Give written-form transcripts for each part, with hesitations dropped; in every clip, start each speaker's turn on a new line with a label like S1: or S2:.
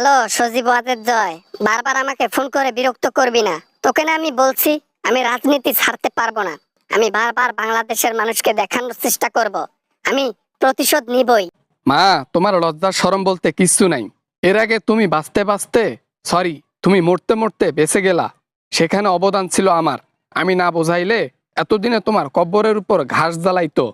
S1: Hello Sajeeb Wazed Joy, বারবার আমাকে phone করে বিরক্ত করবি না। তোকে না আমি বলছি আমি রাজনীতি ছাড়তে পারবো না। আমি বারবার বাংলাদেশের মানুষকে দেখানোর চেষ্টা করব, আমি প্রতিশোধ নিবই।
S2: মা, তোমার লজ্জা শরম বলতে কিচ্ছু নাই। এর আগে তুমি বাঁচতে বাঁচতে, সরি, তুমি মরতে মরতে বেঁচে গেলা, সেখানে অবদান ছিল আমার। আমি না বোঝাইলে এতদিনে তোমার কব্বরের উপর ঘাস জ্বালাইতো।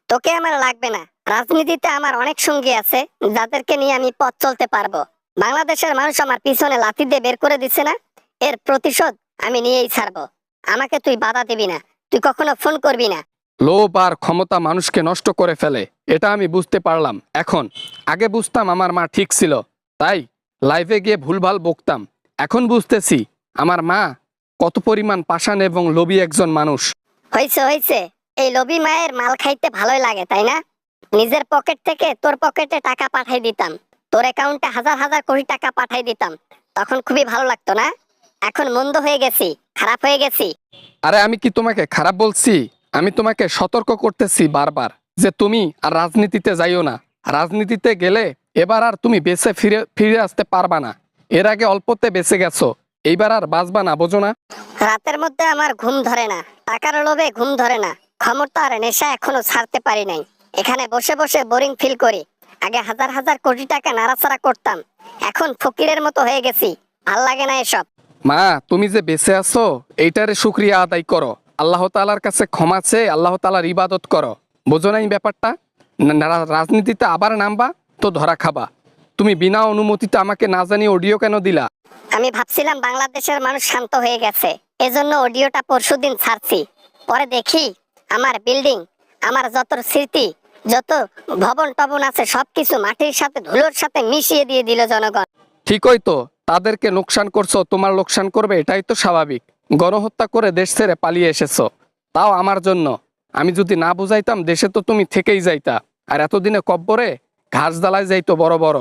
S1: তোকে আমার লাগবে না। রাজনীতিতে আমার অনেক সঙ্গী আছে যাদেরকে নিয়ে আমি পথ চলতে পারবো। বাংলাদেশের মানুষ আমার পিছনে লাথি দিয়ে বের করে দিচ্ছে না, এর প্রতিশোধ আমি নিয়েই ছাড়বো। আমাকে তুই বাধা দিবি না, তুই কখনো ফোন করবি না।
S2: লোভ আর ক্ষমতা মানুষকে নষ্ট করে ফেলে, এটা আমি বুঝতে পারলাম এখন। আগে বুঝতাম আমার মা ঠিক ছিল, তাই লাইভে গিয়ে ভুলভাল বকতাম। এখন বুঝতেছি আমার মা কত পরিমাণ পাষাণ এবং লোভী একজন মানুষ।
S1: হয়েছে হয়েছে, এই লোভী মায়ের মাল খাইতে ভালোই লাগে তাই না? নিজের পকেট থেকে তোর পকেটে টাকা পাঠাই দিতাম, তোর অ্যাকাউন্টে হাজার হাজার কোটি টাকা পাঠাই দিতাম, তখন খুবই ভালো লাগতো না? এখন মন্দ হয়ে গেছি, খারাপ হয়ে গেছি।
S2: আরে আমি কি তোমাকে খারাপ বলছি? আমি তোমাকে সতর্ক করতেছি বারবার যে তুমি আর রাজনীতিতে যাইও না। রাজনীতিতে গেলে এবার আর তুমি বেঁচে ফিরে ফিরে আসতে পারবা না। এর আগে অল্পতে বেঁচে গেছো, এইবার আর বাঁচবা না, বোঝো না?
S1: রাতের মধ্যে আমার ঘুম ধরে না, টাকার লোভে ঘুম ধরে না, ক্ষমতার নেশা এখনো ছাড়তে পারি নাই। এখানে বসে বসে বোরিং ফিল করি। আগে হাজার হাজার কোটি টাকা নাড়াচাড়া করতাম, এখন ফকিরের মতো হয়ে গেছি। ভাল লাগে না এসব।
S2: মা, তুমি যে বেঁচে আছো এইটারে শুকরিয়া আদায় করো। আল্লাহ তাআলার কাছে ক্ষমা চেয়ে আল্লাহ তাআলার ইবাদত করো। বোঝো না এই ব্যাপারটা? রাজনীতিতে আবার নামবা তো ধরা খাবা। তুমি বিনা অনুমতিতে আমাকে না জানিয়ে অডিও কেন দিলা?
S1: আমি ভাবছিলাম বাংলাদেশের মানুষ শান্ত হয়ে গেছে, এজন্য অডিওটা পরশুদিন ছাড়ছি। পরে দেখি আমার বিল্ডিং, আমার যত স্মৃতি, যত ভবন টবন আছে সবকিছু মাটির সাথে ধুলোর সাথে মিশিয়ে দিয়ে দিল জনগণ।
S2: ঠিকই তো, তাদেরকে লোকসান করছো, তোমার লোকসান করবে এটাই তো স্বাভাবিক। গণহত্যা করে দেশ ছেড়ে পালিয়ে এসেছো, তাও আমার জন্য। আমি যদি না বুঝাইতাম দেশে তো তুমি থেকেই যাইতা, আর এতদিনে কব্বরে ঘাস জ্বালায় যাইতো বড় বড়।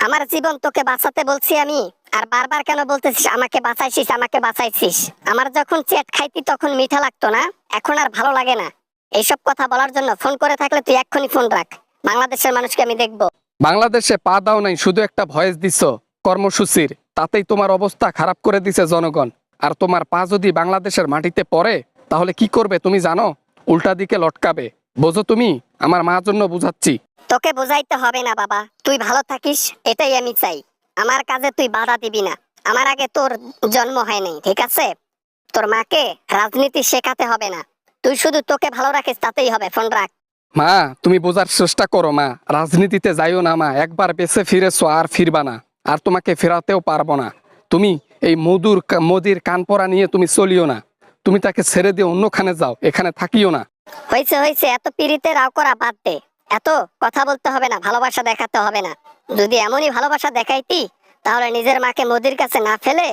S1: আমার জীবন তোকে বাঁচাতে বলছি আমি, আর বারবার কেন বলতেছিস আমাকে বাঁচাইছিস আমাকে বাঁচাইছিস? আমার যখন চেট খাইতি তখন মিঠা লাগতো না, এখন আর ভালো লাগে না। এইসব কথা বলার জন্য ফোন করে থাকলে তুই এক্ষুনি ফোন রাখ। বাংলাদেশের মানুষকে আমি দেখবো।
S2: বাংলাদেশে পা দাও নাই, শুধু একটা ভয়েস দিছো কর্মসূচির, তাতেই তোমার অবস্থা খারাপ করে দিছে জনগণ। আর তোমার পা যদি বাংলাদেশের মাটিতে পড়ে তাহলে কি করবে তুমি জানো? উল্টা দিকে লটকাবে। বোঝো তুমি? আমার মার জন্য বুঝাচ্ছি।
S1: তোকে বোঝাইতে হবে না বাবা, তুই ভালো থাকিস এটাই আমি চাই। আমার কাজে তুই বাধা দিবি না। আমার আগে তোর জন্ম হয় নাই, ঠিক আছে? তোর মাকে রাজনীতি শেখাতে হবে না, তুই শুধু তোকে ভালো রাখিস তাতেই হবে। ফোন রাখ।
S2: মা, তুমি বোঝার চেষ্টা করো মা। রাজনীতিতে যাইও না মা, একবার বেঁচে ফিরেছো আর ফিরবা না, আর তোমাকে ফেরাতেও পারবো না। তুমি এই মোদির কান পরা নিয়ে তুমি চলিও না। তুমি তাকে ছেড়ে দিয়ে অন্যখানে যাও, এখানে থাকিও না।
S1: হয়েছে হয়েছে, এত পিরিতে রাও করা বাদ দে। এত কথা বলতে হবে না, ভালোবাসা দেখাতে হবে না। যদি এমনই ভালোবাসা দেখাইতি তাহলে নিজের মাকে মোদির কাছে না ফেলে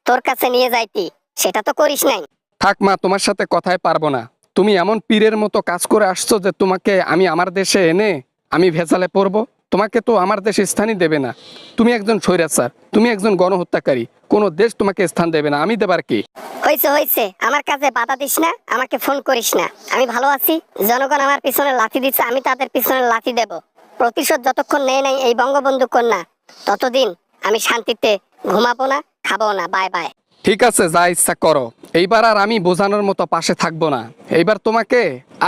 S1: তোর কাছে নিয়ে যাইতি, সেটা তো করিস নাই।
S2: থাক মা, তোমার সাথে কথাই পারবো না। তুমি এমন পীরের মতো কাজ করে আসছো যে তোমাকে আমি আমার দেশে এনে আমি ভেজালে পড়বো। তোমাকে তো আমার দেশে স্থানই দেবে না। তুমি একজন স্বৈরাচার, তুমি একজন গণহত্যাকারী। কোনো দেশ তোমাকে স্থান দেবে না, আমি দেবার কি?
S1: হয়েছে হয়েছে, আমার কাজে বাধা দিস না, আমাকে ফোন করিস না। আমি ভালো আছি, জনগণ আমার পিছনে লাথি দিচ্ছে, আমি তাদের পিছনে লাথি দেব। প্রতিশোধ যতক্ষণ নেই নাই এই বঙ্গবন্ধু কন্যা, ততদিন আমি শান্তিতে ঘুমাবো না, খাবো না। Bye bye.
S2: ঠিক আছে, যা ইচ্ছা করো। এইবার আর আমি বোঝানোর মতো পাশে থাকবো না। এইবার তোমাকে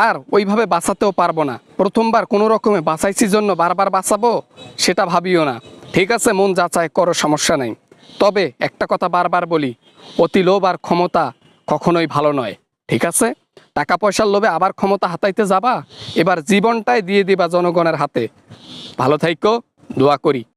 S2: আর ওইভাবে বাঁচাতেও পারবো না। প্রথমবার কোনো রকমে বাঁচাইছি জন্য বারবার বাঁচাবো সেটা ভাবিও না। ঠিক আছে, মন যাচাই করো, সমস্যা নেই। তবে একটা কথা বারবার বলি, অতি লোভ আর ক্ষমতা কখনোই ভালো নয়। ঠিক আছে? টাকা পয়সার লোভে আবার ক্ষমতা হাতাইতে যাবা, এবার জীবনটাই দিয়ে দিবা জনগণের হাতে। ভালো থাইকো, দোয়া করি।